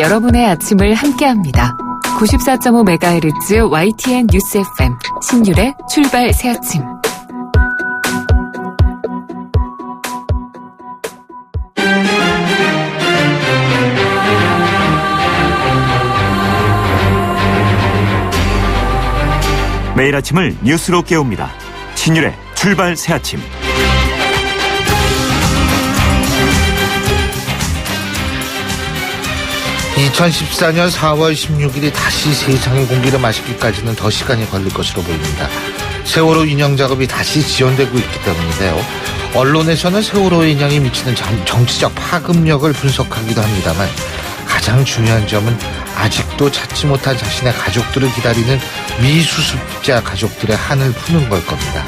여러분의 아침을 함께합니다. 94.5MHz YTN 뉴스 FM 신율의 출발 새아침. 매일 아침을 뉴스로 깨웁니다. 신율의 출발 새아침. 2014년 4월 16일이 다시 세상에 공기를 마시기까지는 더 시간이 걸릴 것으로 보입니다. 세월호 인양 작업이 다시 지연되고 있기 때문인데요. 언론에서는 세월호 인양이 미치는 정치적 파급력을 분석하기도 합니다만 가장 중요한 점은 아직도 찾지 못한 자신의 가족들을 기다리는 미수습자 가족들의 한을 푸는 걸 겁니다.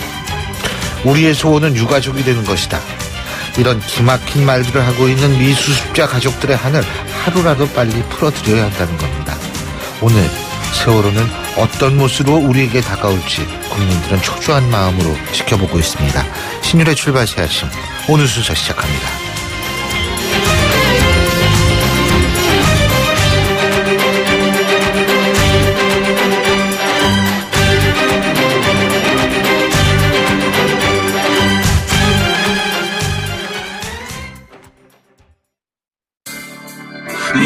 우리의 소원은 유가족이 되는 것이다. 이런 기막힌 말들을 하고 있는 미수습자 가족들의 한을 하루라도 빨리 풀어드려야 한다는 겁니다. 오늘 세월호는 어떤 모습으로 우리에게 다가올지 국민들은 초조한 마음으로 지켜보고 있습니다. 신율의 출발 새아침, 오늘 순서 시작합니다.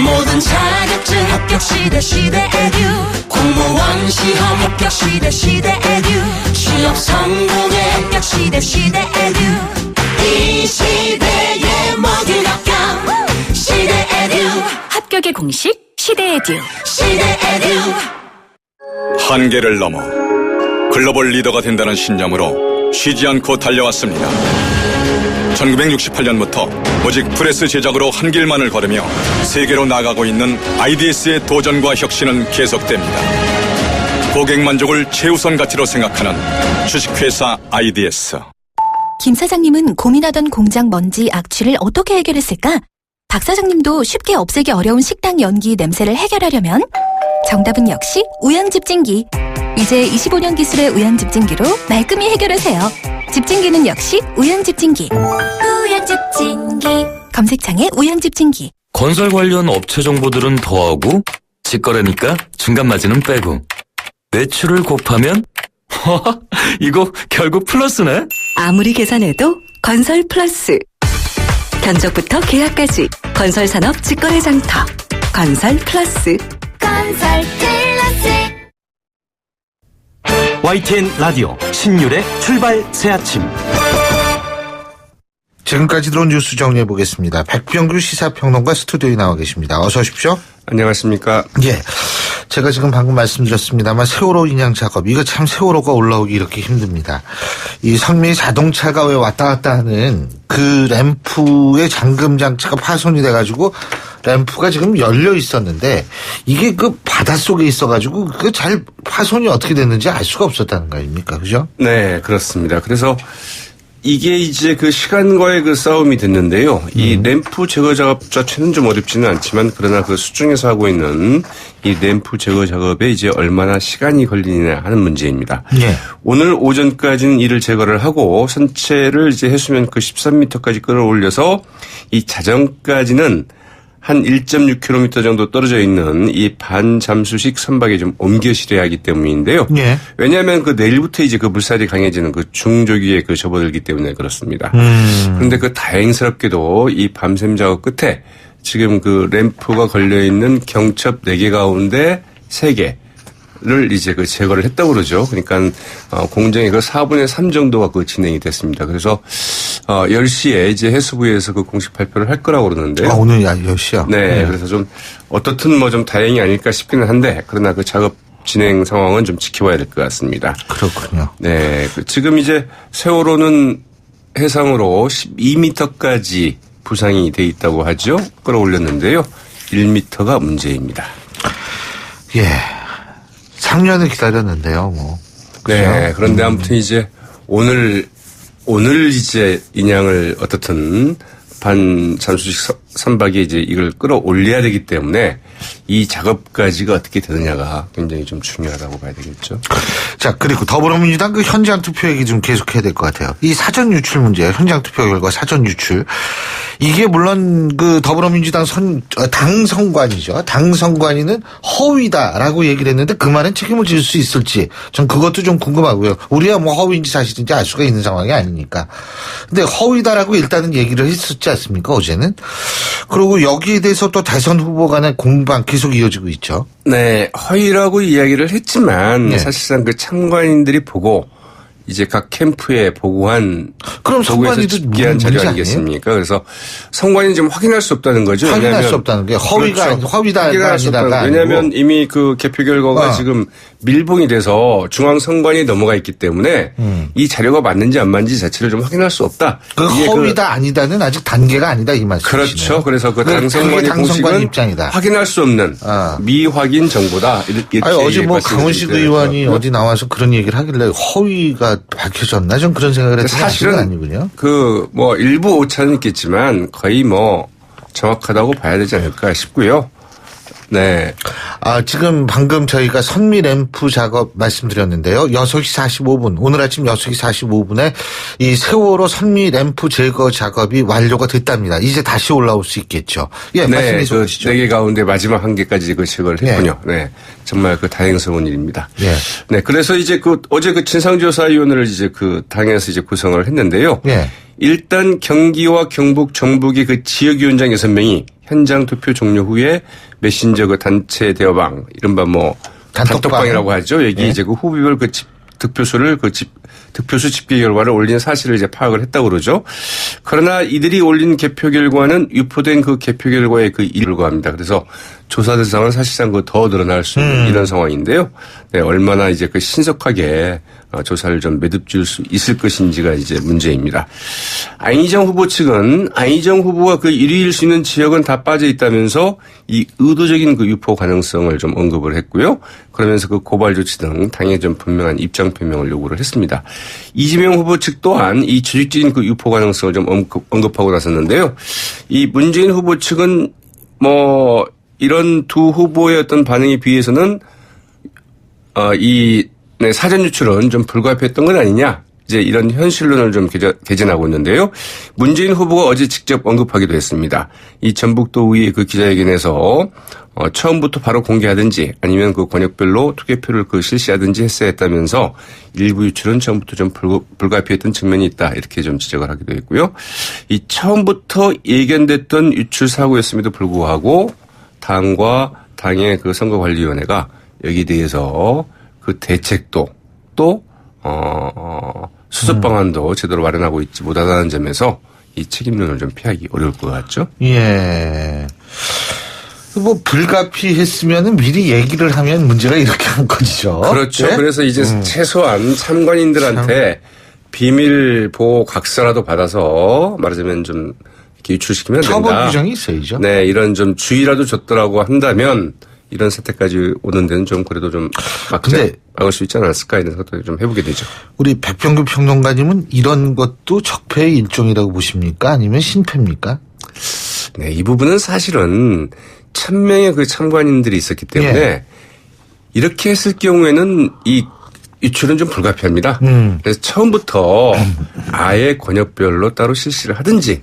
모든 자격증 합격 시대 에듀 공무원 시험 합격 시대 에듀 취업 성공의 합격 시대 에듀 이 시대의 모든 합격 시대 에듀 합격의 공식 시대 에듀 한계를 넘어 글로벌 리더가 된다는 신념으로 쉬지 않고 달려왔습니다. 1968년부터 오직 프레스 제작으로 한 길만을 걸으며 세계로 나가고 있는 IDS의 도전과 혁신은 계속됩니다. 고객 만족을 최우선 가치로 생각하는 주식회사 IDS. 김 사장님은 고민하던 공장 먼지 악취를 어떻게 해결했을까? 박 사장님도 쉽게 없애기 어려운 식당 연기 냄새를 해결하려면 정답은 역시 우양집진기. 이제 25년 기술의 우양집진기로 말끔히 해결하세요. 집진기는 역시 우양집진기. 우양집진기. 검색창에 우양집진기. 건설 관련 업체 정보들은 더하고 직거래니까 중간 마진은 빼고 매출을 곱하면 이거 결국 플러스네. 아무리 계산해도 건설 플러스. 견적부터 계약까지 건설산업 직거래 장터 건설 플러스. 건설 플러스. YTN 라디오 신율의 출발 새아침. 지금까지 들어온 뉴스 정리해보겠습니다. 백병규 시사평론가 스튜디오에 나와 계십니다. 어서 오십시오. 안녕하십니까. 예. 제가 지금 방금 말씀드렸습니다만 세월호 인양 작업, 이거 참 세월호가 올라오기 이렇게 힘듭니다. 이 성미 자동차가 왜 왔다 갔다 하는 그 램프의 잠금 장치가 파손이 돼가지고 램프가 지금 열려 있었는데 이게 그 바닷속에 있어가지고 그 잘 파손이 어떻게 됐는지 알 수가 없었다는 거 아닙니까? 그죠? 네, 그렇습니다. 그래서 이게 이제 그 시간과의 그 싸움이 됐는데요. 이 램프 제거 작업 자체는 좀 어렵지는 않지만 그러나 그 수중에서 하고 있는 이 램프 제거 작업에 이제 얼마나 시간이 걸리느냐 하는 문제입니다. 예. 오늘 오전까지는 이를 제거를 하고 선체를 이제 해수면 그 13m까지 끌어올려서 이 자정까지는 한 1.6km 정도 떨어져 있는 이 반잠수식 선박에 좀 옮겨 실어야 하기 때문인데요. 예. 왜냐하면 그 내일부터 이제 그 물살이 강해지는 그 중조기에 그 접어들기 때문에 그렇습니다. 그런데 그 다행스럽게도 이 밤샘 작업 끝에 지금 그 램프가 걸려 있는 경첩 4개 가운데 3개를 이제 그 제거를 했다고 그러죠. 그러니까 공정의 그 4분의 3 정도가 그 진행이 됐습니다. 그래서 10시에 이제 해수부에서 그 공식 발표를 할 거라고 그러는데요. 오늘 10시요? 네. 그래서 좀 어떻든 뭐 좀 다행이 아닐까 싶기는 한데 그러나 그 작업 진행 상황은 좀 지켜봐야 될 것 같습니다. 그렇군요. 네. 지금 이제 세월호는 해상으로 12m까지 부상이 돼 있다고 하죠. 끌어올렸는데요. 1m가 문제입니다. 예. 3년을 기다렸는데요, 뭐. 그죠? 네. 그런데 아무튼 이제 오늘 이제 인양을 어떻든 반잠수식 선박이 이제 이걸 끌어올려야 되기 때문에 이 작업까지가 어떻게 되느냐가 굉장히 좀 중요하다고 봐야 되겠죠. 자, 그리고 더불어민주당 그 현장 투표 얘기 좀 계속해야 될 것 같아요. 이 사전 유출 문제, 현장 투표 결과 사전 유출. 이게 물론 그 더불어민주당 당 선관위죠. 당 선관위는 허위다라고 얘기를 했는데 그 말은 책임을 질 수 있을지 전 그것도 좀 궁금하고요. 우리가 뭐 허위인지 사실인지 알 수가 있는 상황이 아니니까. 근데 허위다라고 일단은 얘기를 했었지 않습니까? 어제는. 그리고 여기에 대해서 또 대선 후보 간의 공방 계속 이어지고 있죠. 네, 허위라고 이야기를 했지만 네. 사실상 그 참관인들이 보고 이제 각 캠프에 보고한 그럼 선관위도 집계한 자료 문제 아니겠습니까? 그래서 선관위는 지금 확인할 수 없다는 거죠. 확인할 수 없다는 게 허위가 그렇죠. 허위다가 아니다가 아니고. 왜냐하면 이미 그 개표 결과가 지금 밀봉이 돼서 중앙선관위에 넘어가 있기 때문에 이 자료가 맞는지 안 맞는지 자체를 좀 확인할 수 없다. 그 허위다 아니다는 아직 단계가 아니다 이 말씀이시네요. 그렇죠. 그래서 그 당선관위 공식은 입장이다. 확인할 수 없는 미확인 정보다. 이렇게 아니, 어제 뭐 강훈식 의원이 되더라고요. 어디 나와서 그런 얘기를 하길래 허위가 밝혀졌나 좀 그런 생각을 했더니 사실은 아니군요. 그 뭐 일부 오차는 있겠지만 거의 뭐 정확하다고 봐야 되지 않을까 싶고요. 네. 지금 방금 저희가 선미 램프 작업 말씀드렸는데요. 6시 45분, 오늘 아침 6시 45분에 이 세월호 선미 램프 제거 작업이 완료가 됐답니다. 이제 다시 올라올 수 있겠죠. 예, 네, 말씀해 그 주시죠. 4개 가운데 마지막 1개까지 그 제거를 했군요. 네. 정말 그 다행스러운 일입니다. 예. 네. 그래서 이제 어제 그 진상조사위원회를 이제 그 당에서 이제 구성을 했는데요. 예. 일단 경기와 경북, 전북의 그 지역위원장 6명이 현장 투표 종료 후에 메신저 그 단체 대화방, 이른바 뭐 단톡방이라고 하죠. 여기 예. 이제 그 후보별 그 득표수를 득표수 집계 결과를 올린 사실을 이제 파악을 했다고 그러죠. 그러나 이들이 올린 개표 결과는 유포된 그 개표 결과에 그 불과합니다. 그래서 조사 대상은 사실상 그 더 늘어날 수 있는 이런 상황인데요. 네, 얼마나 이제 그 신속하게 조사를 좀 매듭질 수 있을 것인지가 이제 문제입니다. 안희정 후보 측은 안희정 후보가 그 1위일 수 있는 지역은 다 빠져 있다면서 이 의도적인 그 유포 가능성을 좀 언급을 했고요. 그러면서 그 고발 조치 등 당에 좀 분명한 입장 표명을 요구를 했습니다. 이재명 후보 측 또한 이 조직적인 그 유포 가능성을 좀 언급하고 나섰는데요. 이 문재인 후보 측은 뭐 이런 두 후보의 어떤 반응에 비해서는 네, 사전 유출은 좀 불가피했던 건 아니냐. 이제 이런 현실론을 좀 개진하고 있는데요. 문재인 후보가 어제 직접 언급하기도 했습니다. 이 전북도의회 그 기자회견에서 처음부터 바로 공개하든지 아니면 그 권역별로 투개표를 그 실시하든지 했어야 했다면서 일부 유출은 처음부터 좀 불가피했던 측면이 있다. 이렇게 좀 지적을 하기도 했고요. 이 처음부터 예견됐던 유출 사고였음에도 불구하고 당과 당의 그 선거관리위원회가 여기에 대해서 그 대책도 또 수습 방안도 제대로 마련하고 있지 못하다는 점에서 이 책임론을 좀 피하기 어려울 것 같죠? 예. 뭐 불가피했으면은 미리 얘기를 하면 문제가 이렇게 안 커지죠. 그렇죠. 네? 그래서 이제 최소한 참관인들한테 비밀 보호 각서라도 받아서 말하자면 좀 이렇게 유출시키면 된다. 처벌 규정이 있어야죠. 네, 이런 좀 주의라도 줬더라고 한다면 이런 사태까지 오는 데는 좀 그래도 좀 막을 수 있지 않았을까 이런 생각도 좀 해보게 되죠. 우리 백병규 평론가님은 이런 것도 적폐의 일종이라고 보십니까? 아니면 신패입니까? 네, 이 부분은 사실은 1000명의 그 참관인들이 있었기 때문에 이렇게 했을 경우에는 이 유출은 좀 불가피합니다. 그래서 처음부터 아예 권역별로 따로 실시를 하든지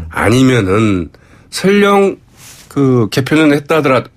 아니면은 설령 그 개표는 했다 하더라도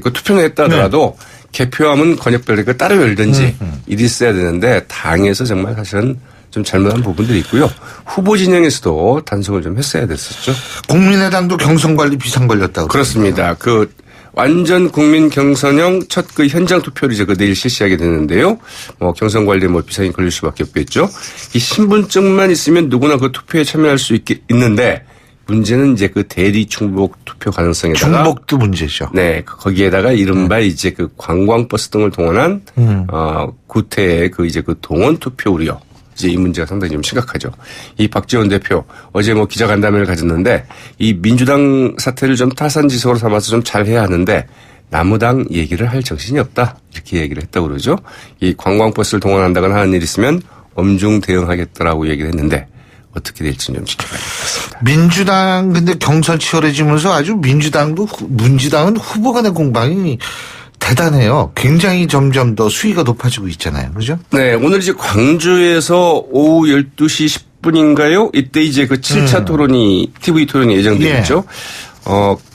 그 투표는 했다 하더라도 개표함은 권역별로 따로 열든지 일이 있어야 되는데 당에서 정말 사실은 좀 잘못한 부분들이 있고요. 후보 진영에서도 단속을 좀 했어야 됐었죠. 국민의당도 경선관리 비상 걸렸다고. 그렇습니다. 그 완전 국민 경선형 첫 그 현장 투표를 이제 그 내일 실시하게 되는데요. 뭐 경선 관리에 뭐 비상이 걸릴 수밖에 없겠죠. 이 신분증만 있으면 누구나 그 투표에 참여할 수 있는데 문제는 이제 그 대리 충복 투표 가능성에다가 충복도 문제죠. 네, 거기에다가 이른바 이제 그 관광버스 등을 동원한 구태의 그 이제 그 동원 투표 우려. 이제 이 문제가 상당히 좀 심각하죠. 이 박지원 대표 어제 뭐 기자간담회를 가졌는데 이 민주당 사태를 좀 타산지석으로 삼아서 좀 잘해야 하는데 남무당 얘기를 할 정신이 없다. 이렇게 얘기를 했다고 그러죠. 이 관광버스를 동원한다거나 하는 일이 있으면 엄중 대응하겠다라고 얘기를 했는데 어떻게 될지 좀 지켜봐야 될 것 같습니다. 민주당 근데 경선 치열해지면서 아주 민주당은 후보 간의 공방이 대단해요. 굉장히 점점 더 수위가 높아지고 있잖아요. 그죠? 네, 오늘 이제 광주에서 오후 12시 10분인가요? 이때 이제 그 7차 토론이, TV 토론이 예정되어 있죠.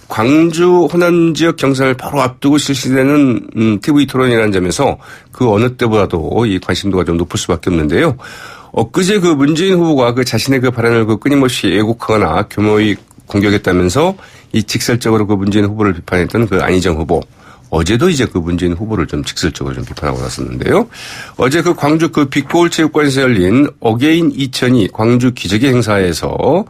광주 호남 지역 경선을 바로 앞두고 실시되는 TV 토론이라는 점에서 그 어느 때보다도 이 관심도가 좀 높을 수밖에 없는데요. 엊그제 그 문재인 후보가 그 자신의 그 발언을 그 끊임없이 왜곡하거나 교묘히 공격했다면서 이 직설적으로 그 문재인 후보를 비판했던 그 안희정 후보. 어제도 이제 그 문재인 후보를 좀 직설적으로 좀 비판하고 나섰는데요. 어제 그 광주 그 빅골 체육관에서 열린 어게인 2002 광주 기적의 행사에서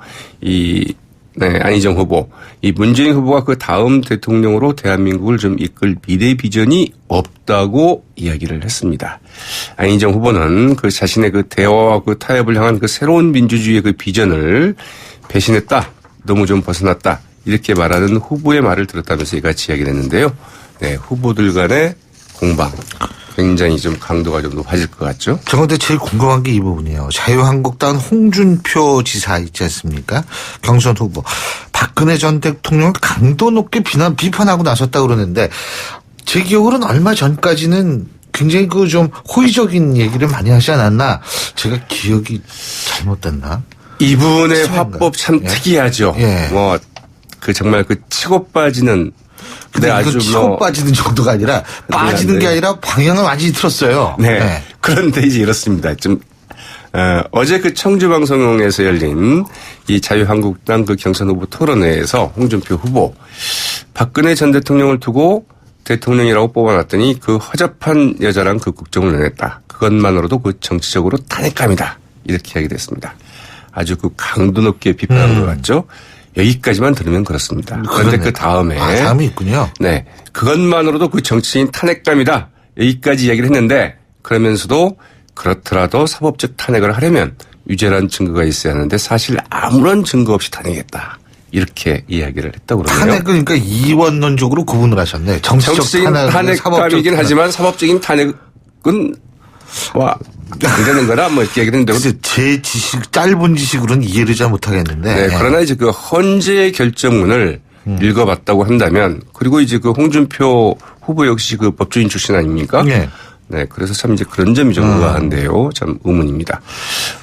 안희정 후보, 이 문재인 후보가 그 다음 대통령으로 대한민국을 좀 이끌 미래 비전이 없다고 이야기를 했습니다. 안희정 후보는 그 자신의 그 대화와 그 타협을 향한 그 새로운 민주주의의 그 비전을 배신했다. 너무 좀 벗어났다. 이렇게 말하는 후보의 말을 들었다면서 이같이 이야기를 했는데요. 네, 후보들 간의 공방. 굉장히 좀 강도가 좀 높아질 것 같죠? 저 근데 제일 궁금한 게 이 부분이에요. 자유한국당 홍준표 지사 있지 않습니까? 경선 후보. 박근혜 전 대통령을 강도 높게 비판하고 나섰다고 그러는데 제 기억으로는 얼마 전까지는 굉장히 그 좀 호의적인 얘기를 많이 하지 않았나? 제가 기억이 잘못됐나? 이분의 화법 참 특이하죠. 예. 정말 그 치고 빠지는 근데 아주 치고 빠지는 정도가 아니라 빠지는 게 아니라 방향을 완전히 틀었어요. 네. 그런데 이제 이렇습니다. 어제 그 청주 방송에서 열린 이 자유한국당 그 경선 후보 토론회에서 홍준표 후보 박근혜 전 대통령을 두고 대통령이라고 뽑아놨더니 그 허접한 여자랑 그 국정을 내냈다. 그것만으로도 그 정치적으로 탄핵감이다. 이렇게 이야기됐습니다. 아주 그 강도 높게 비판한 것 같죠. 여기까지만 들으면 그렇습니다. 그런데 그 다음에. 다음이 있군요. 네. 그것만으로도 그 정치인 탄핵감이다. 여기까지 이야기를 했는데 그러면서도 그렇더라도 사법적 탄핵을 하려면 유죄란 증거가 있어야 하는데 사실 아무런 증거 없이 탄핵했다. 이렇게 이야기를 했다고 그러네요. 탄핵은 그러니까 이원론적으로 구분을 하셨네. 정치적 탄핵감이긴 하지만 사법적인 탄핵은 안 되는 거라 이렇게 얘기를 했는데. 제 짧은 지식으로는 이해를 잘 못하겠는데. 네. 그러나 이제 그 헌재 결정문을 읽어봤다고 한다면 그리고 이제 그 홍준표 후보 역시 그 법조인 출신 아닙니까? 네. 네. 그래서 참 이제 그런 점이 좀 의아한데요. 참 의문입니다.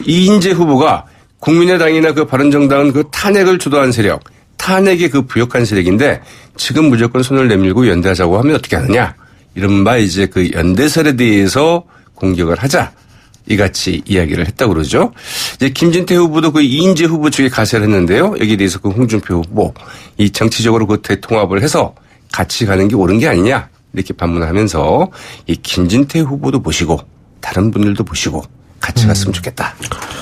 이인재 후보가 국민의당이나 그 바른정당은 그 탄핵을 주도한 세력, 탄핵에 그 부역한 세력인데 지금 무조건 손을 내밀고 연대하자고 하면 어떻게 하느냐. 이른바 이제 그 연대설에 대해서 공격을 하자. 이같이 이야기를 했다고 그러죠. 이제 김진태 후보도 그 이인재 후보 측에 가세를 했는데요. 여기에 대해서 그 홍준표 후보 이 정치적으로 그 대통합을 해서 같이 가는 게 옳은 게 아니냐 이렇게 반문하면서 이 김진태 후보도 모시고 다른 분들도 모시고 같이 갔으면 좋겠다.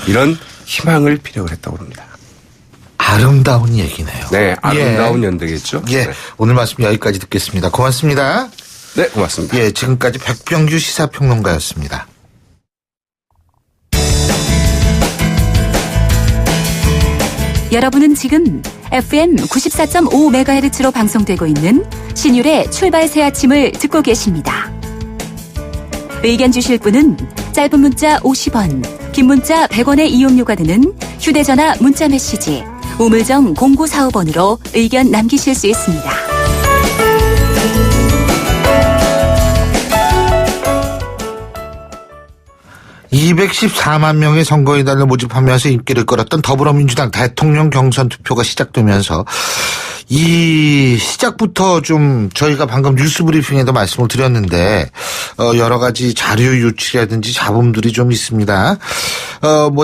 이런 희망을 피력을 했다고 합니다. 아름다운 얘기네요. 네, 아름다운 연대겠죠. 예, 네. 오늘 말씀 여기까지 듣겠습니다. 고맙습니다. 네, 고맙습니다. 예, 지금까지 백병규 시사평론가였습니다. 여러분은 지금 FM 94.5MHz로 방송되고 있는 신율의 출발 새 아침을 듣고 계십니다. 의견 주실 분은 짧은 문자 50원, 긴 문자 100원의 이용료가 드는 휴대전화 문자 메시지 우물정 0945번으로 의견 남기실 수 있습니다. (214만) 명의 선거인단을 모집하면서 인기를 끌었던 더불어민주당 대통령 경선 투표가 시작되면서 이 시작부터 좀 저희가 방금 뉴스 브리핑에도 말씀을 드렸는데 여러 가지 자료 유출이라든지 잡음들이 좀 있습니다.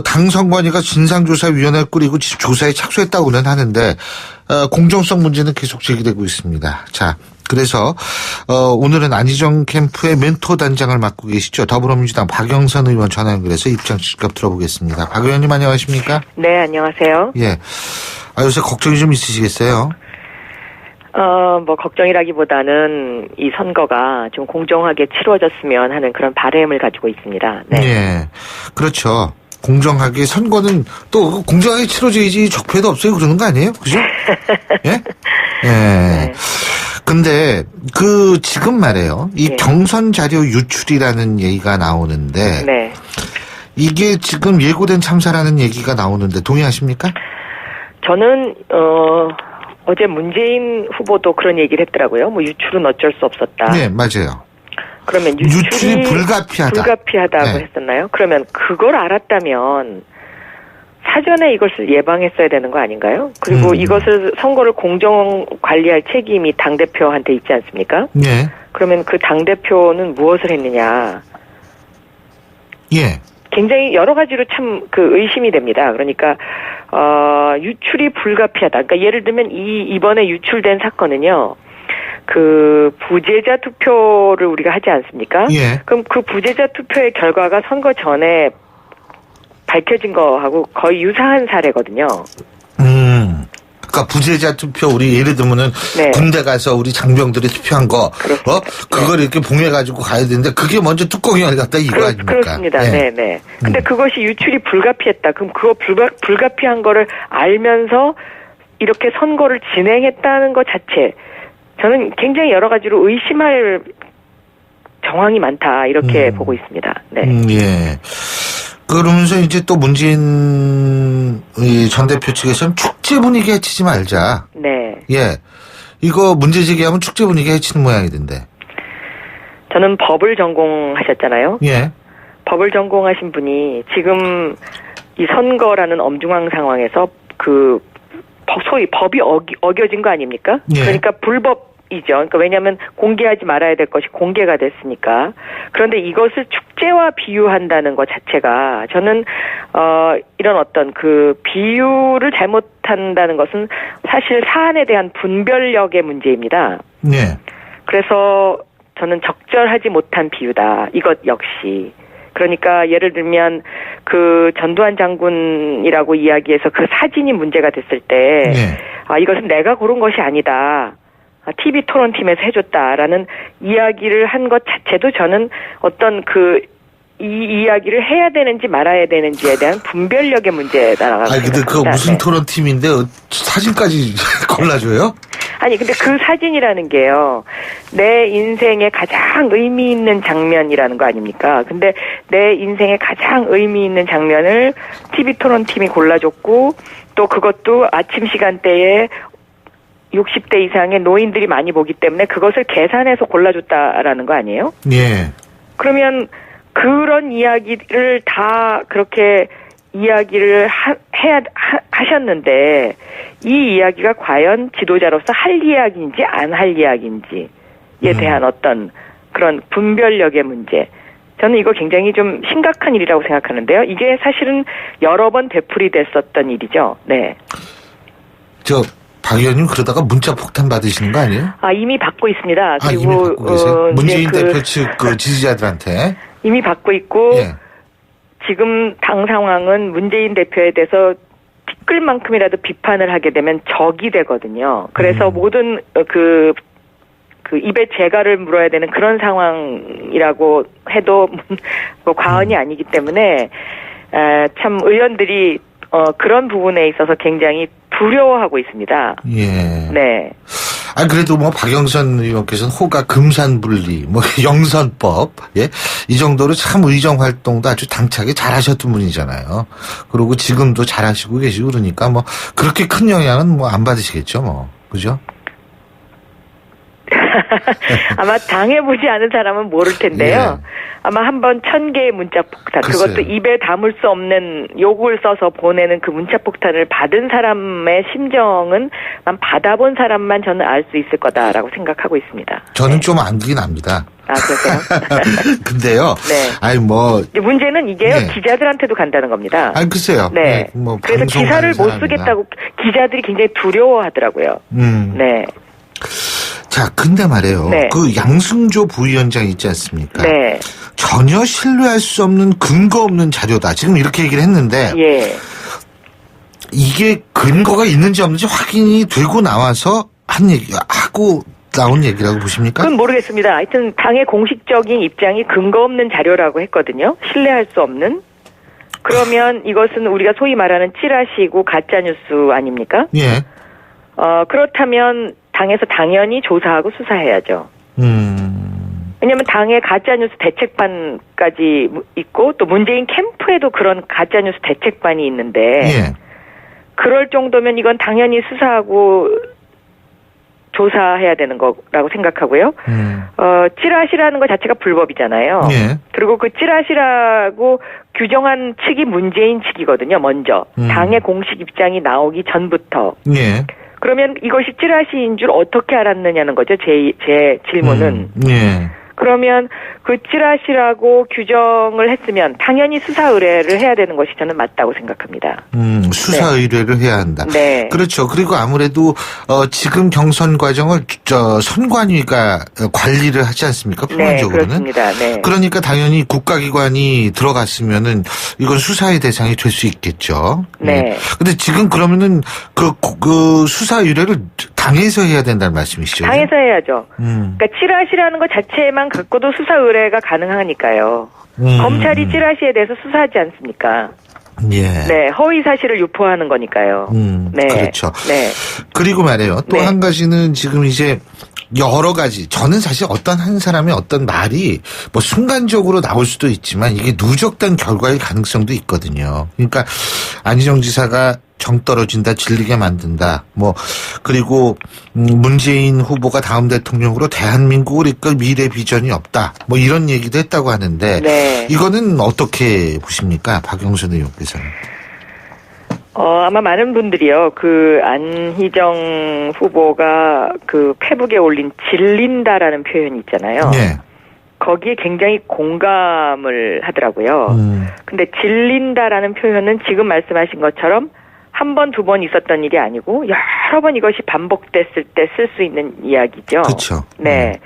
당 선관위가 진상조사위원회를 꾸리고 조사에 착수했다고는 하는데 공정성 문제는 계속 제기되고 있습니다. 자, 그래서 오늘은 안희정 캠프의 멘토 단장을 맡고 계시죠. 더불어민주당 박영선 의원 전화 연결해서 입장 직접 들어보겠습니다. 박 의원님 안녕하십니까? 네, 안녕하세요. 예. 요새 걱정이 좀 있으시겠어요? 걱정이라기보다는 이 선거가 좀 공정하게 치러졌으면 하는 그런 바람을 가지고 있습니다. 네. 예. 그렇죠. 공정하게 선거는 또 공정하게 치러져야지 적폐도 없어요. 그러는 거 아니에요? 그죠? 예? 예. 네. 근데 지금 말이에요. 이 네. 경선 자료 유출이라는 얘기가 나오는데 네. 이게 지금 예고된 참사라는 얘기가 나오는데 동의하십니까? 저는 어제 문재인 후보도 그런 얘기를 했더라고요. 뭐 유출은 어쩔 수 없었다. 네, 맞아요. 그러면 유출이 불가피하다고 네. 했었나요? 그러면 그걸 알았다면 사전에 이것을 예방했어야 되는 거 아닌가요? 그리고 이것을 선거를 공정 관리할 책임이 당대표한테 있지 않습니까? 네. 그러면 그 당대표는 무엇을 했느냐? 예. 굉장히 여러 가지로 참 그 의심이 됩니다. 그러니까 유출이 불가피하다. 그러니까 예를 들면 이번에 유출된 사건은요. 그 부재자 투표를 우리가 하지 않습니까? 예. 그럼 그 부재자 투표의 결과가 선거 전에 밝혀진 거하고 거의 유사한 사례거든요. 그러니까 부재자 투표 우리 예를 들면은 네. 군대 가서 우리 장병들이 투표한 거, 그걸 이렇게 봉해가지고 가야 되는데 그게 먼저 뚜껑이 열렸다 이거 아닙니까? 그렇습니다. 네. 근데 그것이 유출이 불가피했다. 그럼 그거 불가피한 거를 알면서 이렇게 선거를 진행했다는 것 자체, 저는 굉장히 여러 가지로 의심할 정황이 많다 이렇게 보고 있습니다. 네. 예. 그러면서 이제 또 문재인 전 대표 측에서는 축제 분위기 해치지 말자. 네. 예. 이거 문제 제기하면 축제 분위기 해치는 모양이던데. 저는 법을 전공하셨잖아요. 예. 법을 전공하신 분이 지금 이 선거라는 엄중한 상황에서 그 소위 법이 어겨진 거 아닙니까? 예. 그러니까 불법이죠. 그러니까 왜냐하면 공개하지 말아야 될 것이 공개가 됐으니까. 그런데 이것을 축제와 비유한다는 것 자체가 저는 이런 어떤 그 비유를 잘못한다는 것은 사실 사안에 대한 분별력의 문제입니다. 네. 그래서 저는 적절하지 못한 비유다. 이것 역시. 그러니까 예를 들면 그 전두환 장군이라고 이야기해서 그 사진이 문제가 됐을 때 이것은 내가 고른 것이 아니다. TV 토론팀에서 해줬다라는 이야기를 한 것 자체도 저는 어떤 이 이야기를 해야 되는지 말아야 되는지에 대한 분별력의 문제다라고 생각합니다. 근데 그거 무슨 토론팀인데 사진까지 골라줘요? 아니 근데 그 사진이라는 게요. 내 인생에 가장 의미 있는 장면이라는 거 아닙니까? 근데 내 인생에 가장 의미 있는 장면을 TV 토론팀이 골라줬고 또 그것도 아침 시간대에 60대 이상의 노인들이 많이 보기 때문에 그것을 계산해서 골라줬다라는 거 아니에요? 예. 그러면 그런 이야기를 다 그렇게 이야기를 하셨는데 이 이야기가 과연 지도자로서 할 이야기인지 안 할 이야기인지에 대한 어떤 그런 분별력의 문제. 저는 이거 굉장히 좀 심각한 일이라고 생각하는데요. 이게 사실은 여러 번 되풀이 됐었던 일이죠. 네. 박 의원님 그러다가 문자 폭탄 받으시는 거 아니에요? 이미 받고 있습니다. 그리고 이미 받고 계세요? 문재인 대표 측 그 지지자들한테 이미 받고 있고 지금 당 상황은 문재인 대표에 대해서 티끌만큼이라도 비판을 하게 되면 적이 되거든요. 그래서 모든 그 입에 재갈을 물어야 되는 그런 상황이라고 해도 과언이 아니기 때문에 참 의원들이 그런 부분에 있어서 굉장히 두려워하고 있습니다. 예. 네. 그래도 박영선 의원께서는 호가 금산분리, 영선법, 이 정도로 참 의정 활동도 아주 당차게 잘하셨던 분이잖아요. 그리고 지금도 잘하시고 계시고 그러니까 그렇게 큰 영향은 안 받으시겠죠, 그죠? 아마 당해보지 않은 사람은 모를 텐데요. 아마 한번 1000개의 문자 폭탄, 글쎄요. 그것도 입에 담을 수 없는 욕을 써서 보내는 그 문자 폭탄을 받은 사람의 심정은 받아본 사람만 저는 알 수 있을 거다라고 생각하고 있습니다. 저는 좀 안긴 압니다. 그러세요? 근데요. 네. 문제는 이게요, 기자들한테도 간다는 겁니다. 글쎄요. 네. 그래서 기사를 못 쓰겠다고 기자들이 굉장히 두려워하더라고요. 네. 자, 근데 말이에요. 네. 그 양승조 부위원장 있지 않습니까? 네. 전혀 신뢰할 수 없는 근거 없는 자료다. 지금 이렇게 얘기를 했는데. 이게 근거가 있는지 없는지 확인이 되고 나와서 하고 나온 얘기라고 보십니까? 그건 모르겠습니다. 하여튼 당의 공식적인 입장이 근거 없는 자료라고 했거든요. 신뢰할 수 없는. 그러면 이것은 우리가 소위 말하는 찌라시고 가짜뉴스 아닙니까? 예. 그렇다면 당에서 당연히 조사하고 수사해야죠. 왜냐하면 당의 가짜뉴스 대책반까지 있고 또 문재인 캠프에도 그런 가짜뉴스 대책반이 있는데 예. 그럴 정도면 이건 당연히 수사하고 조사해야 되는 거라고 생각하고요. 찌라시라는 것 자체가 불법이잖아요. 예. 그리고 그 찌라시라고 규정한 측이 문재인 측이거든요. 먼저 당의 공식 입장이 나오기 전부터. 예. 그러면 이것이 찌라시인 줄 어떻게 알았느냐는 거죠. 제 질문은. 예. 그러면 그 찌라시라고 규정을 했으면 당연히 수사 의뢰를 해야 되는 것이 저는 맞다고 생각합니다. 수사 네. 의뢰를 해야 한다. 네. 그렇죠. 그리고 아무래도 지금 경선 과정을 선관위가 관리를 하지 않습니까? 표면적으로는. 네, 그렇습니다. 네. 그러니까 당연히 국가기관이 들어갔으면은 이건 수사의 대상이 될 수 있겠죠. 네. 근데 지금 그러면은 그 수사 의뢰를 당에서 해야 된다는 말씀이시죠? 당에서 해야죠. 그러니까 찌라시라는 것 자체만 갖고도 수사 의뢰가 가능하니까요. 검찰이 찌라시에 대해서 수사하지 않습니까? 예. 네, 허위 사실을 유포하는 거니까요. 네. 그렇죠. 네. 그리고 말이에요. 또 네. 한 가지는 지금 이제 여러 가지. 저는 사실 어떤 한 사람의 어떤 말이 뭐 순간적으로 나올 수도 있지만 이게 누적된 결과일 가능성도 있거든요. 그러니까 안희정 지사가 정 떨어진다, 질리게 만든다. 뭐 그리고 문재인 후보가 다음 대통령으로 대한민국을 이끌 미래 비전이 없다. 뭐 이런 얘기도 했다고 하는데 네. 이거는 어떻게 보십니까, 박영선 의원께서는? 아마 많은 분들이요, 그 안희정 후보가 그 페북에 올린 질린다라는 표현이 있잖아요. 네. 거기에 굉장히 공감을 하더라고요. 근데 질린다라는 표현은 지금 말씀하신 것처럼 한 번, 두 번 있었던 일이 아니고 여러 번 이것이 반복됐을 때 쓸 수 있는 이야기죠. 그렇죠. 네.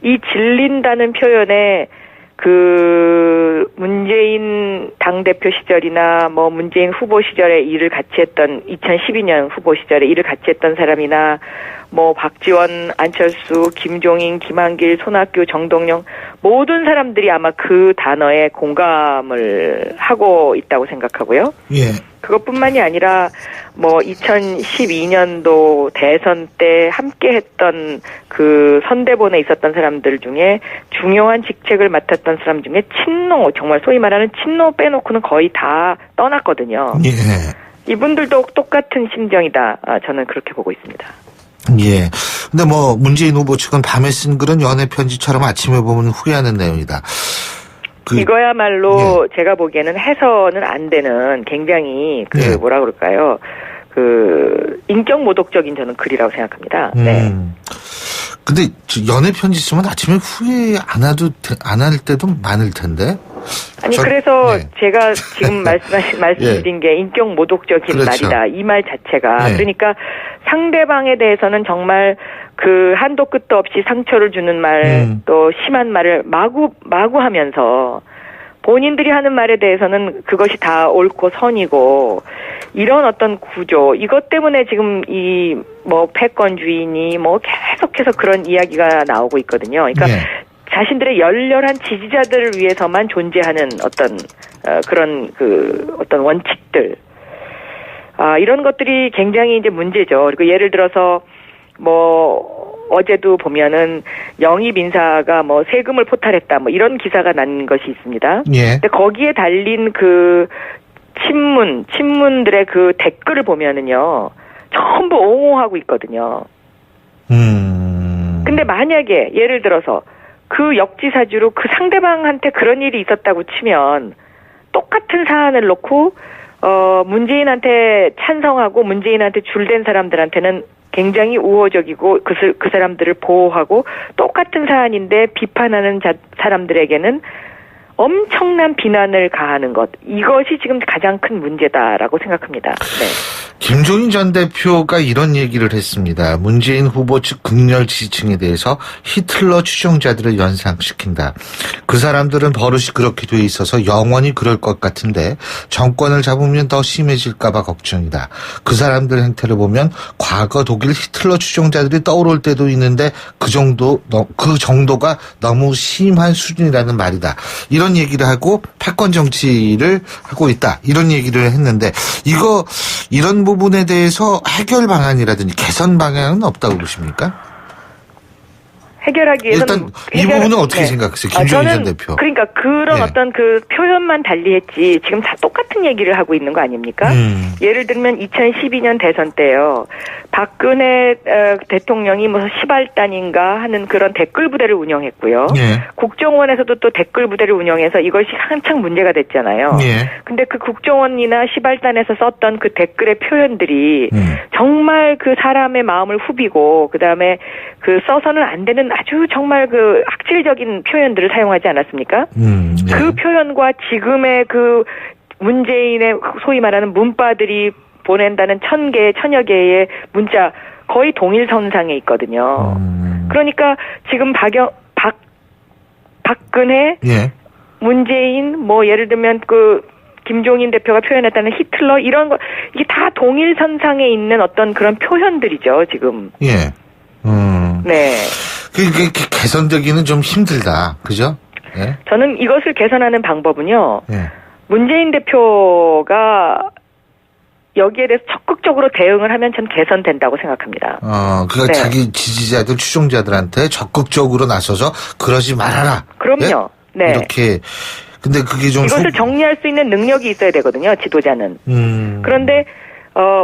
이 질린다는 표현에 그 문재인 당대표 시절이나 뭐 문재인 후보 시절에 일을 같이 했던 2012년 후보 시절에 일을 같이 했던 사람이나 뭐 박지원, 안철수, 김종인, 김한길, 손학규, 정동영 모든 사람들이 아마 그 단어에 공감을 하고 있다고 생각하고요. 예. 그것뿐만이 아니라 뭐 2012년도 대선 때 함께 했던 그 선대본에 있었던 사람들 중에 중요한 직책을 맡았던 사람 중에 친노, 정말 소위 말하는 친노 빼놓고는 거의 다 떠났거든요. 예. 이분들도 똑같은 심정이다. 저는 그렇게 보고 있습니다. 예. 근데 뭐 문재인 후보 측은 밤에 쓴 글은 연애 편지처럼 아침에 보면 후회하는 내용이다. 이거야말로 제가 보기에는 해서는 안 되는 굉장히 뭐라 그럴까요? 그 인격 모독적인 저는 글이라고 생각합니다. 네. 근데 연애 편지 쓰면 아침에 후회 안 할 때도 많을 텐데. 아니 그래서 제가 지금 말씀드린 게 인격 모독적인 그렇죠. 말이다. 이 말 자체가. 네. 그러니까 상대방에 대해서는 정말 그 한도 끝도 없이 상처를 주는 말, 또 심한 말을 마구 하면서 본인들이 하는 말에 대해서는 그것이 다 옳고 선이고 이런 어떤 구조, 이것 때문에 지금 이 뭐 패권주의니 뭐 계속해서 그런 이야기가 나오고 있거든요. 그러니까 자신들의 열렬한 지지자들을 위해서만 존재하는 어떤 그런 그 어떤 원칙들, 이런 것들이 굉장히 이제 문제죠. 그리고 예를 들어서 뭐 어제도 보면은 영입 인사가 뭐 세금을 포탈했다 뭐 이런 기사가 난 것이 있습니다. 예. 근데 거기에 달린 그 친문들의 그 댓글을 보면은요 전부 옹호하고 있거든요. 근데 만약에 예를 들어서 그 역지사지로 그 상대방한테 그런 일이 있었다고 치면 똑같은 사안을 놓고 문재인한테 찬성하고 문재인한테 줄댄 사람들한테는 굉장히 우호적이고 그 사람들을 보호하고 똑같은 사안인데 비판하는 사람들에게는 엄청난 비난을 가하는 것, 이것이 지금 가장 큰 문제다라고 생각합니다. 네. 김종인 전 대표가 이런 얘기를 했습니다. 문재인 후보 측 극렬 지지층에 대해서 히틀러 추종자들을 연상시킨다. 그 사람들은 버릇이 그렇게 돼 있어서 영원히 그럴 것 같은데 정권을 잡으면 더 심해질까 봐 걱정이다. 그 사람들 행태를 보면 과거 독일 히틀러 추종자들이 떠오를 때도 있는데 그 정도가 너무 심한 수준이라는 말이다. 이런 얘기를 하고 패권 정치를 하고 있다. 이런 얘기를 했는데 이런 부분에 대해서 해결 방안이라든지 개선 방향은 없다고 보십니까? 해결하기 위해서는 일단 이 부분은 어떻게 생각하세요? 김종인 전 대표. 그러니까 그런 어떤 그 표현만 달리했지 지금 다 똑같은 얘기를 하고 있는 거 아닙니까? 예를 들면 2012년 대선 때요. 박근혜 대통령이 뭐 시발단인가 하는 그런 댓글 부대를 운영했고요. 예. 국정원에서도 또 댓글 부대를 운영해서 이것이 한창 문제가 됐잖아요. 예. 근데 그 국정원이나 시발단에서 썼던 그 댓글의 표현들이 정말 그 사람의 마음을 후비고 그다음에 그 써서는 안 되는 아주 정말 그 악질적인 표현들을 사용하지 않았습니까? 예. 그 표현과 지금의 그 문재인의 소위 말하는 문바들이 보낸다는 1000개, 1000여 개의 문자 거의 동일선상에 있거든요. 그러니까 지금 박근혜, 예. 문재인, 뭐 예를 들면 그 김종인 대표가 표현했다는 히틀러 이런 거 이게 다 동일선상에 있는 어떤 그런 표현들이죠 지금. 예. 네. 그게 개선되기는 좀 힘들다, 그죠? 예. 저는 이것을 개선하는 방법은요. 예. 문재인 대표가 여기에 대해서 적극적으로 대응을 하면 전 개선된다고 생각합니다. 그러니까 네. 자기 지지자들, 추종자들한테 적극적으로 나서서 그러지 말아라. 그럼요. 예? 네. 이렇게. 근데 그게 좀 이것을 정리할 수 있는 능력이 있어야 되거든요, 지도자는. 그런데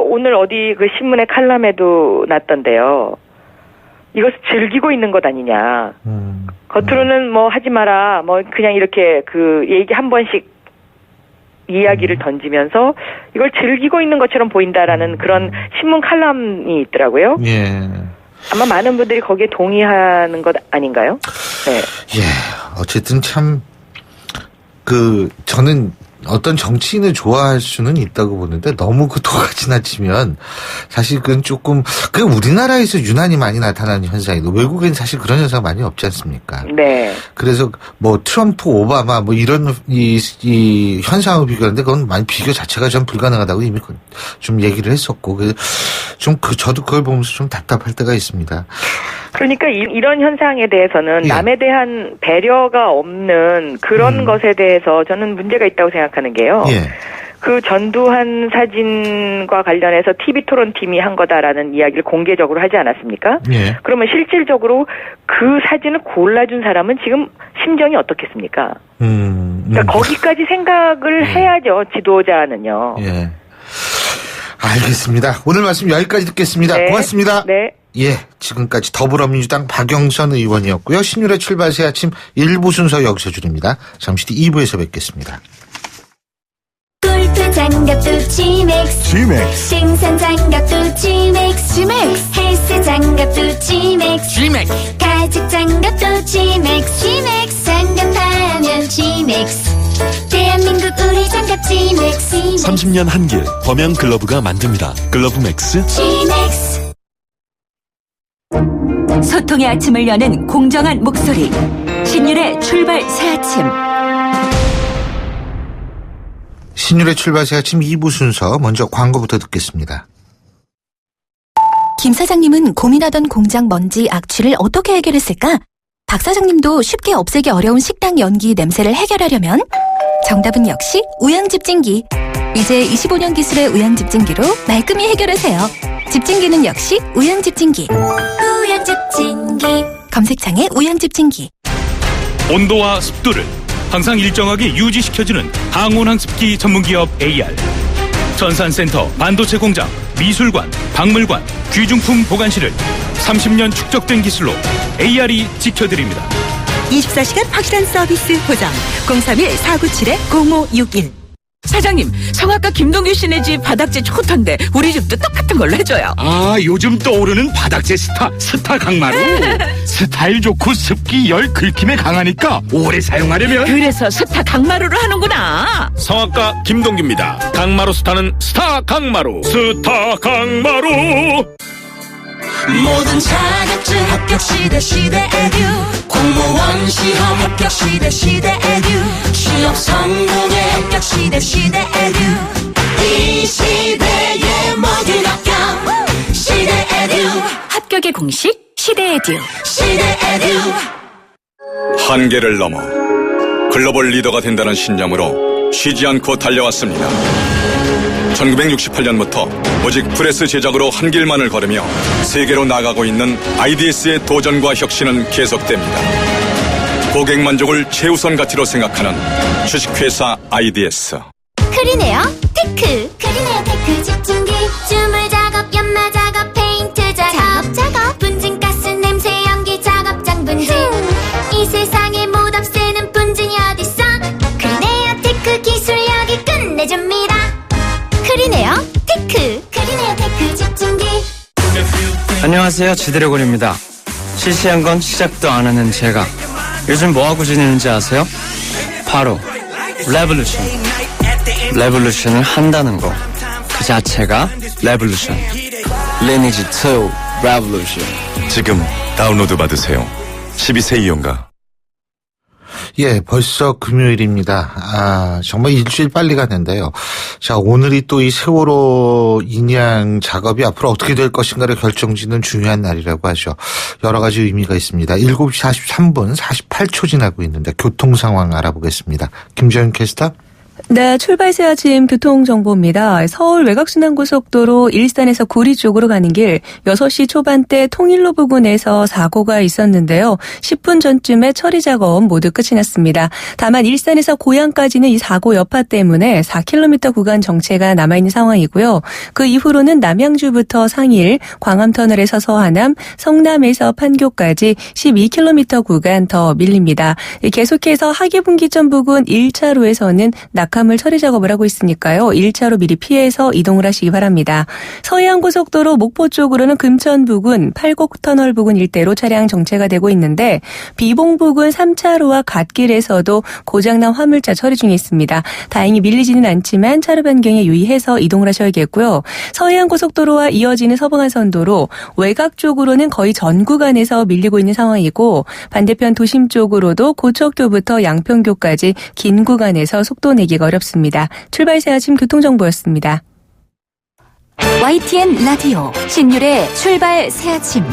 오늘 어디 그 신문의 칼럼에도 났던데요. 이것을 즐기고 있는 것 아니냐. 겉으로는 뭐 하지 마라. 뭐 그냥 이렇게 그 얘기 한 번씩 이야기를 던지면서 이걸 즐기고 있는 것처럼 보인다라는 그런 신문 칼럼이 있더라고요. 예. 아마 많은 분들이 거기에 동의하는 것 아닌가요? 네. 예. 어쨌든 참, 저는 어떤 정치인을 좋아할 수는 있다고 보는데 너무 그 도가 지나치면 사실 그건 조금, 그 우리나라에서 유난히 많이 나타나는 현상이고 외국엔 사실 그런 현상 많이 없지 않습니까? 네. 그래서 뭐 트럼프, 오바마 뭐 이런 이 현상을 비교하는데 그건 많이 비교 자체가 좀 불가능하다고 이미 좀 얘기를 했었고 저도 그걸 보면서 좀 답답할 때가 있습니다. 그러니까 이런 현상에 대해서는 예. 남에 대한 배려가 없는 그런 것에 대해서 저는 문제가 있다고 생각하는 게요. 예. 그 전두환 사진과 관련해서 TV 토론팀이 한 거다라는 이야기를 공개적으로 하지 않았습니까? 예. 그러면 실질적으로 그 사진을 골라준 사람은 지금 심정이 어떻겠습니까? 그러니까 거기까지 생각을 해야죠, 지도자는요. 예. 알겠습니다. 오늘 말씀 여기까지 듣겠습니다. 네. 고맙습니다. 네. 예, 지금까지 더불어민주당 박영선 의원이었고요. 신율의 출발 새 아침 1부 순서 여기서 줄입니다. 잠시 뒤 2부에서 뵙겠습니다. 골프 장갑도 G맥스 생산 장갑도 G맥스 헬스 장갑도 G맥스 가죽 장갑도 G맥스 장갑하면 G맥스 대한민국 우리 장갑 G맥스 30년 한길 범양 글러브가 만듭니다. 글러브맥스 G맥스 소통의 아침을 여는 공정한 목소리. 신율의 출발 새 아침. 신율의 출발 새 아침 2부 순서 먼저 광고부터 듣겠습니다. 김 사장님은 고민하던 공장 먼지 악취를 어떻게 해결했을까? 박 사장님도 쉽게 없애기 어려운 식당 연기 냄새를 해결하려면 정답은 역시 우양집진기. 이제 25년 기술의 우양집진기로 말끔히 해결하세요. 집진기는 역시 우양집진기. 우양집진기 검색창에 우양집진기. 온도와 습도를 항상 일정하게 유지시켜주는 항온항습기 전문기업 AR. 전산센터, 반도체 공장, 미술관, 박물관, 귀중품 보관실을 30년 축적된 기술로 AR이 지켜드립니다. 24시간 확실한 서비스 보장. 031-497-0561. 사장님, 성악가 김동규 씨네 집 바닥재 좋던데 우리 집도 똑같은 걸로 해줘요. 아, 요즘 떠오르는 바닥재 스타 강마루. 스타일 좋고 습기 열 긁힘에 강하니까 오래 사용하려면 그래서 스타 강마루를 하는구나. 성악가 김동규입니다. 강마루 스타는 스타 강마루. 스타 강마루. 모든 자격증 합격 시대 에듀 공무원 시험 합격 시대 에듀 취업 성공의 합격 시대 에듀 이 시대의 모든 합격 시대 에듀 합격의 공식 시대 에듀. 시대 에듀 한계를 넘어 글로벌 리더가 된다는 신념으로 쉬지 않고 달려왔습니다. 1968년부터 오직 프레스 제작으로 한 길만을 걸으며 세계로 나가고 있는 IDS의 도전과 혁신은 계속됩니다. 고객 만족을 최우선 가치로 생각하는 주식회사 IDS. 크리네어 테크. 크리네어 테크 집중기. 주물 작업, 연마 작업, 페인트 작업. 분진가스, 냄새, 연기 작업장 분진. 이 세상에 못 없애는 분진이 어딨어. 크리네어 테크 기술력이 끝내줍니다. 크리네어 테크. 크리네어 테크 집중기. 안녕하세요, 지드래곤입니다. 실시한 건 시작도 안 하는 제가 요즘 뭐하고 지내는지 아세요? 바로 레볼루션. 레볼루션을 한다는 거 그 자체가 레볼루션. 리니지 2 레볼루션. 지금 다운로드 받으세요. 12세 이용가. 예, 벌써 금요일입니다. 정말 일주일 빨리 갔는데요. 자, 오늘이 또 이 세월호 인양 작업이 앞으로 어떻게 될 것인가를 결정짓는 중요한 날이라고 하죠. 여러 가지 의미가 있습니다. 7시 43분 48초 지나고 있는데 교통 상황 알아보겠습니다. 김정윤 캐스터. 네, 출발 새 아침 교통정보입니다. 서울 외곽순환고속도로 일산에서 구리 쪽으로 가는 길 6시 초반대 통일로 부근에서 사고가 있었는데요. 10분 전쯤에 처리 작업 모두 끝이 났습니다. 다만 일산에서 고양까지는 이 사고 여파 때문에 4km 구간 정체가 남아있는 상황이고요. 그 이후로는 남양주부터 상일, 광암터널에서 서하남, 성남에서 판교까지 12km 구간 더 밀립니다. 계속해서 하계분기점 부근 1차로에서는 낙하물 처리 작업을 하고 있으니까요. 1차로 미리 피해서 이동을 하시기 바랍니다. 서해안고속도로 목포 쪽으로는 금천 부근, 팔곡터널 부근 일대로 차량 정체가 되고 있는데 비봉 부근 3차로와 갓길에서도 고장난 화물차 처리 중에 있습니다. 다행히 밀리지는 않지만 차로 변경에 유의해서 이동을 하셔야겠고요. 서해안고속도로와 이어지는 서부간선도로 외곽 쪽으로는 거의 전 구간에서 밀리고 있는 상황이고 반대편 도심 쪽으로도 고척교부터 양평교까지 긴 구간에서 속도 내기가 어렵습니다. 출발 새 아침 교통정보였습니다. YTN 라디오 신율의 출발 새 아침.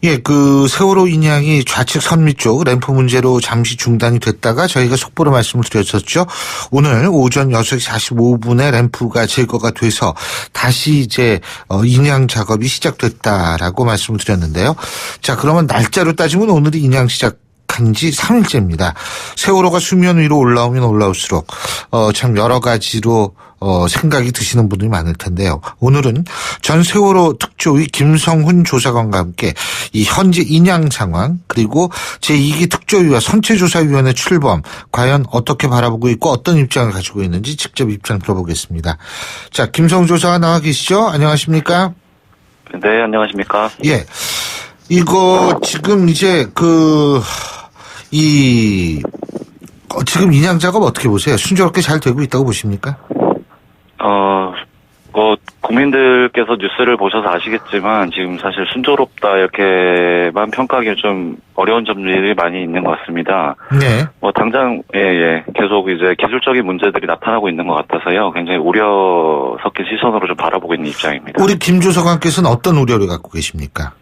예, 그 세월호 인양이 좌측 선미 쪽 램프 문제로 잠시 중단이 됐다가 저희가 속보로 말씀을 드렸었죠. 오늘 오전 6시 45분에 램프가 제거가 돼서 다시 이제 인양 작업이 시작됐다라고 말씀을 드렸는데요. 자, 그러면 날짜로 따지면 오늘이 인양 시작 한지 3일째입니다. 세월호가 수면 위로 올라오면 올라올수록 참 여러 가지로 생각이 드시는 분들이 많을 텐데요. 오늘은 전 세월호 특조위 김성훈 조사관과 함께 이 현재 인양 상황 그리고 제2기 특조위와 선체조사위원회 출범 과연 어떻게 바라보고 있고 어떤 입장을 가지고 있는지 직접 입장 들어보겠습니다. 자, 김성훈 조사관 나와 계시죠? 안녕하십니까? 네, 안녕하십니까? 예. 이거 지금 이제 지금 인양 작업 어떻게 보세요? 순조롭게 잘 되고 있다고 보십니까? 국민들께서 뉴스를 보셔서 아시겠지만 지금 사실 순조롭다 이렇게만 평가하기 좀 어려운 점들이 많이 있는 것 같습니다. 네. 당장 계속 이제 기술적인 문제들이 나타나고 있는 것 같아서요. 굉장히 우려 섞인 시선으로 좀 바라보고 있는 입장입니다. 우리 김 조사관께서는 어떤 우려를 갖고 계십니까?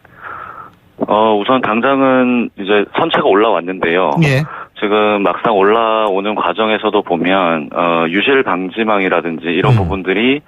우선 당장은 이제 선체가 올라왔는데요. 예. 지금 막상 올라오는 과정에서도 보면 유실 방지망이라든지 이런 부분들이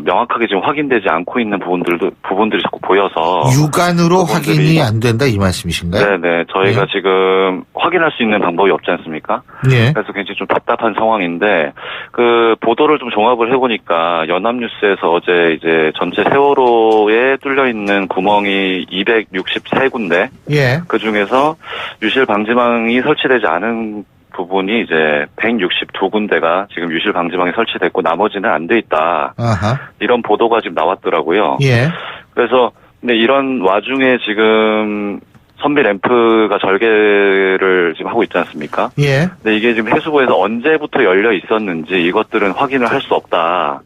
명확하게 지금 확인되지 않고 있는 부분들이 자꾸 보여서 육안으로 확인이 안 된다 이 말씀이신가요? 네네. 저희가 지금 확인할 수 있는 방법이 없지 않습니까? 네. 그래서 굉장히 좀 답답한 상황인데 그 보도를 좀 종합을 해보니까 연합뉴스에서 어제 이제 전체 세월호에 뚫려 있는 구멍이 263군데. 예. 그 중에서 유실 방지망이 설치되지 않은 부분이 이제 162군데가 지금 유실 방지망이 설치됐고 나머지는 안 돼 있다. 아하. 이런 보도가 지금 나왔더라고요. 예. 그래서 근데 이런 와중에 지금 선비 램프가 절개를 지금 하고 있지 않습니까? 예. 근데 이게 지금 해수부에서 언제부터 열려 있었는지 이것들은 확인을 할 수 없다.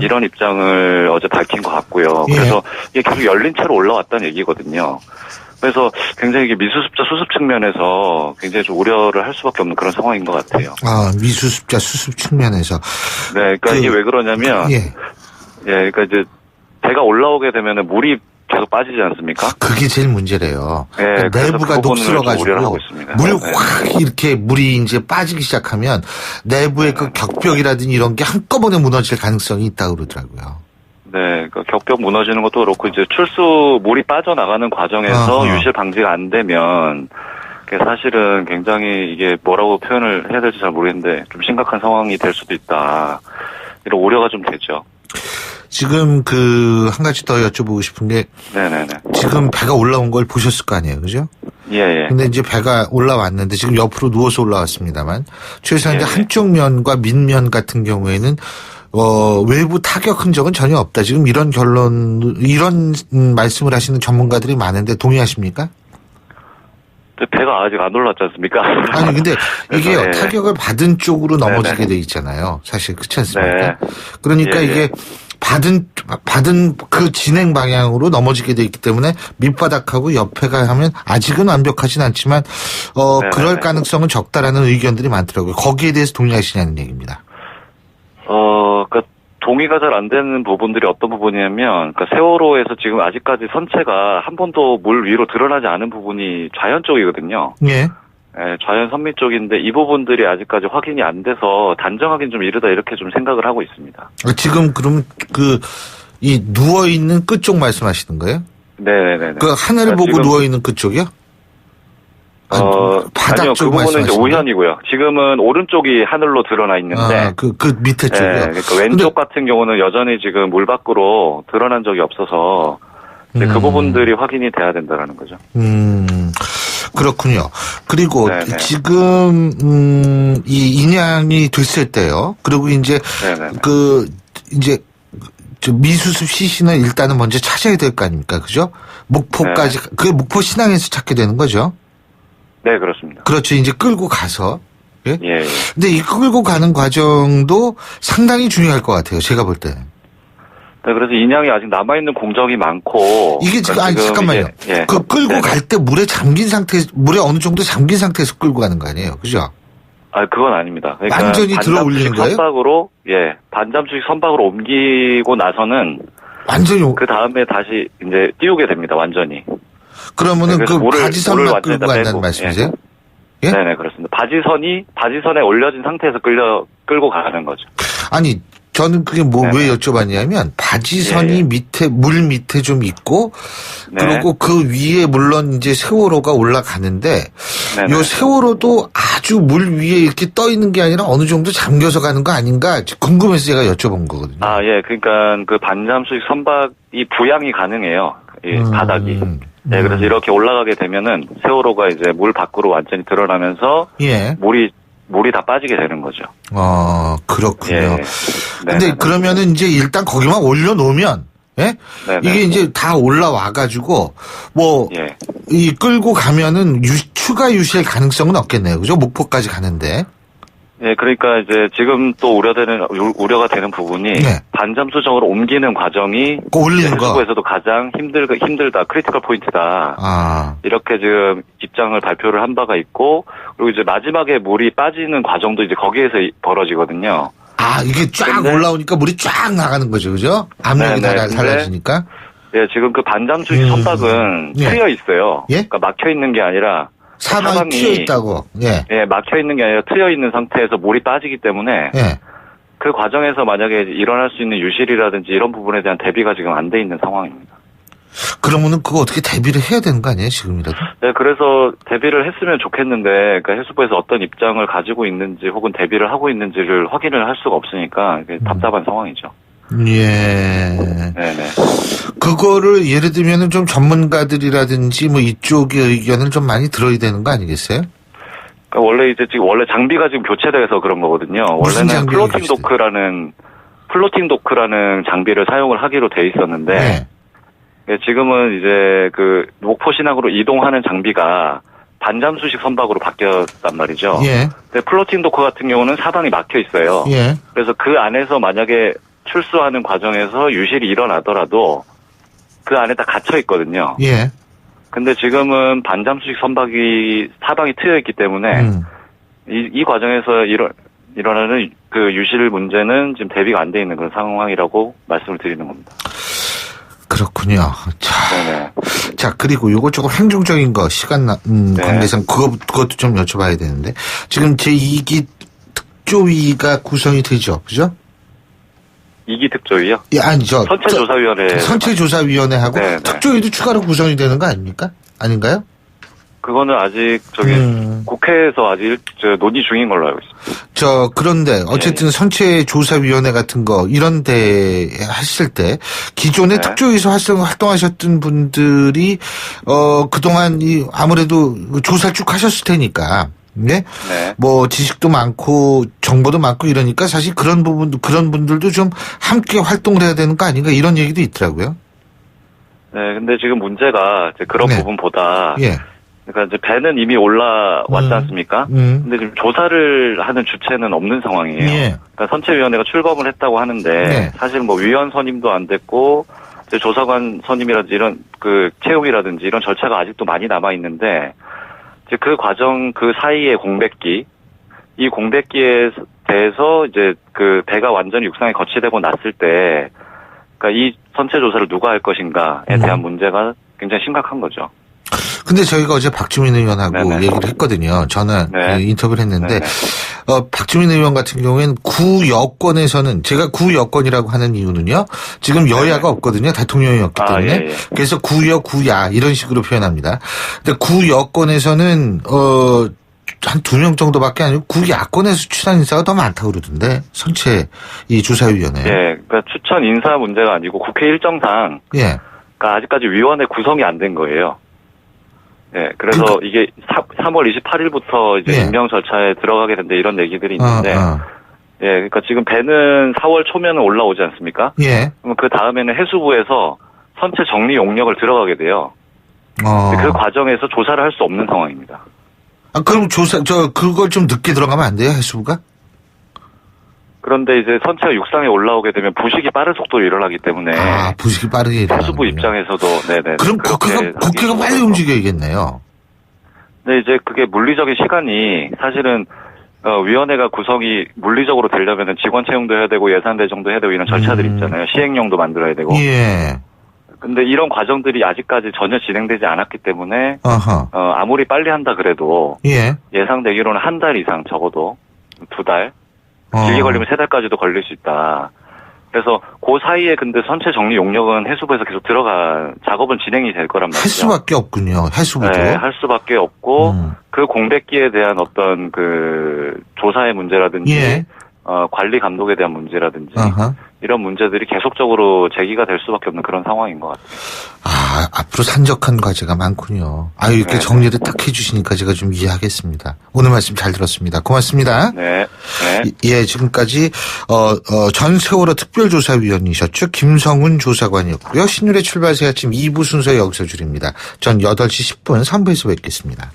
이런 입장을 어제 밝힌 것 같고요. 예. 그래서 이게 계속 열린 채로 올라왔다는 얘기거든요. 그래서 굉장히 이게 미수습자 수습 측면에서 굉장히 좀 우려를 할 수밖에 없는 그런 상황인 것 같아요. 미수습자 수습 측면에서. 네, 그러니까 이게 왜 그러냐면, 예. 그러니까 이제 배가 올라오게 되면은 물이 계속 빠지지 않습니까? 그게 제일 문제래요. 네, 그러니까 내부가 녹슬어가지고 물이 네. 확 이렇게 물이 이제 빠지기 시작하면 내부의 그 격벽이라든지 이런 게 한꺼번에 무너질 가능성이 있다고 그러더라고요. 네, 그 격벽 무너지는 것도 그렇고 이제 출수 물이 빠져나가는 과정에서 유실 방지가 안 되면 사실은 굉장히 이게 뭐라고 표현을 해야 될지 잘 모르겠는데 좀 심각한 상황이 될 수도 있다. 이런 우려가 좀 되죠. 지금 한 가지 더 여쭤보고 싶은 게 네네네. 지금 배가 올라온 걸 보셨을 거 아니에요, 그죠? 예. 근데 이제 배가 올라왔는데 지금 옆으로 누워서 올라왔습니다만 최소한 이제 예. 한쪽 면과 밑면 같은 경우에는 외부 타격 흔적은 전혀 없다. 지금 이런 이런 말씀을 하시는 전문가들이 많은데 동의하십니까? 배가 아직 안 올랐지 않습니까? 아니 근데 이게 네. 타격을 받은 쪽으로 넘어지게 돼 있잖아요. 사실 그렇지 않습니까? 네. 그러니까 이게 받은 그 진행 방향으로 넘어지게 돼 있기 때문에 밑바닥하고 옆에가 하면 아직은 완벽하진 않지만 그럴 가능성은 적다라는 의견들이 많더라고요. 거기에 대해서 동의하시냐는 얘기입니다. 그러니까 동의가 잘 안 되는 부분들이 어떤 부분이냐면, 그러니까 세월호에서 지금 아직까지 선체가 한 번도 물 위로 드러나지 않은 부분이 좌현 쪽이거든요. 예. 네, 좌현 선미 쪽인데 이 부분들이 아직까지 확인이 안 돼서 단정하긴 좀 이르다 이렇게 좀 생각을 하고 있습니다. 지금 그럼 이 누워 있는 끝쪽 말씀하시는 거예요? 네네네. 그 하늘을 보고 누워 있는 끝쪽이요? 아니요, 그 부분은 이제 우현이고요. 지금은 오른쪽이 하늘로 드러나 있는데. 그 밑에 쪽이요? 네, 그러니까 왼쪽 같은 경우는 여전히 지금 물 밖으로 드러난 적이 없어서 이제 그 부분들이 확인이 돼야 된다라는 거죠. 그렇군요. 그리고 네네. 지금, 이 인양이 됐을 때요. 그리고 이제, 미수습 시신을 일단은 먼저 찾아야 될 거 아닙니까? 그죠? 목포까지, 그게 목포 신항에서 찾게 되는 거죠? 네, 그렇습니다. 그렇죠. 이제 끌고 가서. 예? 예. 근데 이 끌고 가는 과정도 상당히 중요할 것 같아요. 제가 볼 때는. 네, 그래서 인양이 아직 남아있는 공정이 많고. 이게 지금, 잠깐만요. 예. 그 끌고 갈 때 물에 어느 정도 잠긴 상태에서 끌고 가는 거 아니에요? 그죠? 그건 아닙니다. 그러니까 완전히 들어 올리는 거예요? 선박으로, 반잠수식 선박으로 옮기고 나서는. 완전히. 그 다음에 다시 이제 띄우게 됩니다, 완전히. 그러면은 바지선만 끌고 간다는 말씀이세요? 예? 네네, 그렇습니다. 바지선에 올려진 상태에서 끌고 가는 거죠. 아니, 저는 그게 왜 여쭤봤냐면, 바지선이 물 밑에 좀 있고, 그리고 그 위에 물론 이제 세월호가 올라가는데, 요 세월호도 아주 물 위에 이렇게 떠 있는 게 아니라 어느 정도 잠겨서 가는 거 아닌가 궁금해서 제가 여쭤본 거거든요. 그러니까 그 반잠수식 선박이 부양이 가능해요. 이 바닥이. 네, 그래서 이렇게 올라가게 되면은 세월호가 이제 물 밖으로 완전히 드러나면서 물이 다 빠지게 되는 거죠. 그렇군요. 근데 그러면은 이제 일단 거기만 올려놓으면, 이게 이제 다 올라와가지고, 이 끌고 가면은 추가 유실 가능성은 없겠네요. 그죠? 목포까지 가는데. 네, 그러니까 이제 지금 또 우려가 되는 부분이 반잠수정으로 옮기는 과정이 올리는 거. 해수부에서도 가장 힘들다, 크리티컬 포인트다. 이렇게 지금 입장을 발표를 한 바가 있고, 그리고 이제 마지막에 물이 빠지는 과정도 이제 거기에서 벌어지거든요. 이게 쫙 올라오니까 물이 쫙 나가는 거죠, 그죠? 압력이 달라지니까. 네, 지금 그 반잠수식 선박은 트여 있어요. 그러니까 막혀 있는 게 아니라. 사방이 트여 있다고. 막혀 있는 게 아니라 트여 있는 상태에서 물이 빠지기 때문에 그 과정에서 만약에 일어날 수 있는 유실이라든지 이런 부분에 대한 대비가 지금 안 돼 있는 상황입니다. 그러면은 그거 어떻게 대비를 해야 되는 거 아니에요, 지금이라도? 네, 그래서 대비를 했으면 좋겠는데, 그러니까 해수부에서 어떤 입장을 가지고 있는지 혹은 대비를 하고 있는지를 확인을 할 수가 없으니까 답답한 상황이죠. 네네. 그거를 예를 들면은 좀 전문가들이라든지 이쪽의 의견을 좀 많이 들어야 되는 거 아니겠어요? 그러니까 원래 장비가 지금 교체돼서 그런 거거든요. 원래는 플로팅 도크라는 장비를 사용을 하기로 돼 있었는데, 지금은 이제 그 목포 신항으로 이동하는 장비가 반잠수식 선박으로 바뀌었단 말이죠. 근데 플로팅 도크 같은 경우는 사방이 막혀 있어요. 그래서 그 안에서 만약에 출수하는 과정에서 유실이 일어나더라도 그 안에 다 갇혀 있거든요. 근데 지금은 반잠수식 선박이 사방이 트여 있기 때문에 이 과정에서 일어나는 그 유실 문제는 지금 대비가 안 돼 있는 그런 상황이라고 말씀을 드리는 겁니다. 그렇군요. 자, 그리고 요거 조금 행정적인 거, 시간, 관계상 그것도 좀 여쭤봐야 되는데, 지금 제2기 특조위가 구성이 되죠, 그죠? 2기 특조위요? 예, 아니죠. 선체조사위원회. 선체조사위원회하고 특조위도 추가로 구성이 되는 거 아닙니까? 아닌가요? 그거는 아직 국회에서 아직 논의 중인 걸로 알고 있습니다. 그런데 어쨌든 선체조사위원회 같은 거 이런 데 하실 때 기존에 특조위에서 활동하셨던 분들이 그동안 아무래도 조사를 쭉 하셨을 테니까 뭐 지식도 많고 정보도 많고 이러니까 사실 그런 분들도 좀 함께 활동을 해야 되는 거 아닌가 이런 얘기도 있더라고요. 네, 근데 지금 문제가 이제 그런 부분보다 그러니까 이제 배는 이미 올라왔지 않습니까? 근데 지금 조사를 하는 주체는 없는 상황이에요. 그러니까 선체위원회가 출범을 했다고 하는데 사실 뭐 위원 선임도 안 됐고 이제 조사관 선임이라든지 이런 채용이라든지 이런 절차가 아직도 많이 남아 있는데 이제 그 과정 그 사이의 공백기 이 공백기에 대해서 이제 배가 완전히 육상에 거치되고 났을 때 그러니까 이 선체 조사를 누가 할 것인가에 대한 문제가 굉장히 심각한 거죠. 근데 저희가 어제 박주민 의원하고 얘기를 했거든요. 저는 인터뷰를 했는데 박주민 의원 같은 경우에는 구여권에서는 제가 구여권이라고 하는 이유는요. 지금 여야가 없거든요. 대통령이었기 때문에. 그래서 구여 구야 이런 식으로 표현합니다. 근데 구여권에서는 한 2명 정도밖에 아니고 구야권에서 추천 인사가 더 많다고 그러던데 선체 이 조사위원회. 그러니까 추천 인사 문제가 아니고 국회 일정상 그러니까 아직까지 위원회 구성이 안 된 거예요. 그래서 이게 3월 28일부터 이제 임명 절차에 들어가게 된다 이런 얘기들이 있는데, 그러니까 지금 배는 4월 초면은 올라오지 않습니까? 그럼 그 다음에는 해수부에서 선체 정리 용역을 들어가게 돼요. 그 과정에서 조사를 할 수 없는 상황입니다. 그럼 그걸 좀 늦게 들어가면 안 돼요, 해수부가? 그런데 이제 선체가 육상에 올라오게 되면 부식이 빠른 속도로 일어나기 때문에. 부식이 빠르게 일어나요. 해수부 입장에서도, 그럼 국회가 빨리 움직여야겠네요. 근데 이제 그게 물리적인 시간이 사실은, 위원회가 구성이 물리적으로 되려면은 직원 채용도 해야 되고 예산 배정도 해야 되고 이런 절차들이 있잖아요. 시행령도 만들어야 되고. 근데 이런 과정들이 아직까지 전혀 진행되지 않았기 때문에, 아무리 빨리 한다 그래도. 예상되기로는 한 달 이상 적어도 2달. 길게 걸리면 3달까지도 걸릴 수 있다. 그래서 그 사이에 근데 선체 정리 용역은 해수부에서 계속 작업은 진행이 될 거란 말이죠. 할 수밖에 없군요. 해수부도. 할 수밖에 없고 그 공백기에 대한 어떤 조사의 문제라든지 관리 감독에 대한 문제라든지 이런 문제들이 계속적으로 제기가 될 수밖에 없는 그런 상황인 것 같아요. 앞으로 산적한 과제가 많군요. 이렇게 정리를 딱 해주시니까 제가 좀 이해하겠습니다. 오늘 말씀 잘 들었습니다. 고맙습니다. 지금까지 전 세월호 특별조사위원이셨죠. 김성훈 조사관이었고요. 신율의 출발새 아침 2부 순서 여기서 줄입니다. 전 8시 10분 3부에서 뵙겠습니다.